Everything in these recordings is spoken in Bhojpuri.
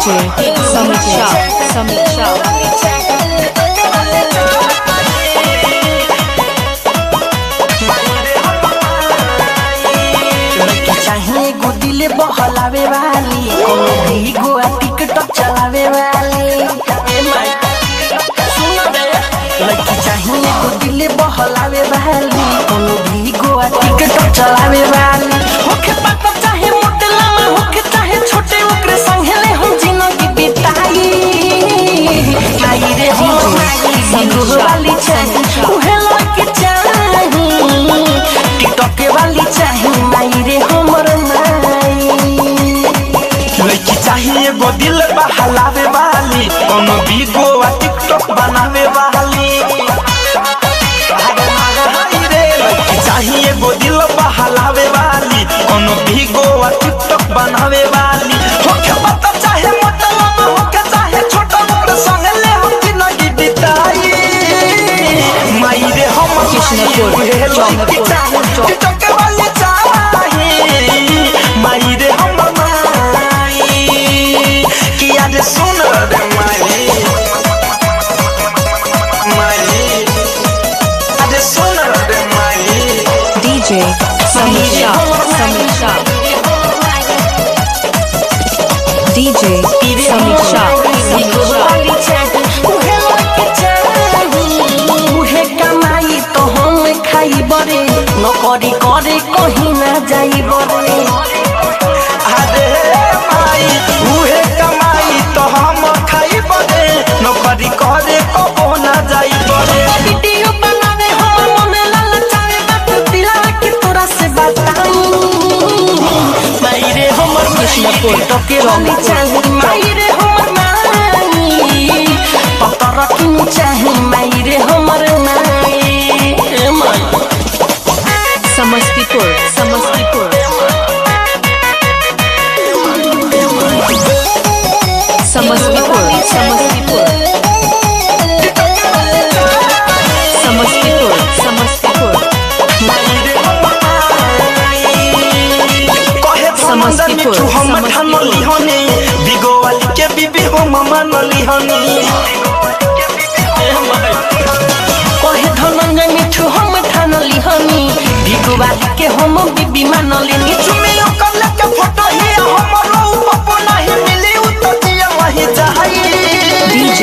DJ Samit Shah चाहिए गो दिल बहलावे वाली कोनो भी गोआ टिकटॉक चलावे वाली लड़की चाहिए गो दिल बहलावे वाली कोनो भी गोआ टिकटॉक चलावे वाली होके पता चाहे मोटे लामा होके चाहे छोटे ओकरे संग ले हम जिंदगी बिताई आई रे हो संग वाली चाहिए उहे लड़की चाहिए टिकटॉक वाली चाहिए माई रे हमर लड़की चाहिए गो दिल बहलावे वाली कोनो भी गोवा टिकटॉक बनावे वाली लड़की चाहिए गो दिल बहलावे वाली कोनो भी गोवा टिकटॉक बनावे वाली होके पता चाहे मोटा लामा होके चाहे छोटा ओकरे संग ले हम जिंदगी बिताई माई रे हम कृष्णपुर टिकटॉक वाली चाहिए माई रे हम सुन रे माई अरे सुन रे माई DJ Samit Shah DJ Samit Shah उहे कमाई तो हम खाई बरे नौकरी करे कहीं ना जाई बरे अरे माई उहे कमाई तो हम खाई बरे नौकरी करे कबो ना जाई बरे वीडियो बनावे हम मन ललचावे बात दिला के तोरा से बताऊं माई रे हमर कृष्णपुर टके वाली चाहिए माई रे हमर नानी पता रखनी चाहिए माई रे हमर नानी समस्तीपुर समस्तीपुर समस्तीपुर समस्तीपुर समस्तीपुर समस्तीपुर समस्तीपुर हम ठानली हनी बिगो वाली के बीबी हम मानली हनी कहे धनंजय मिठू हम ठानली हनी बिगो वाली के हम बीबी मानली मिठू में ओकर के फोटो ही हमरो पप्पू नहीं मिली तो दिया वही चाहिए DJ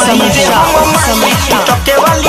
Samit Shah टके वाली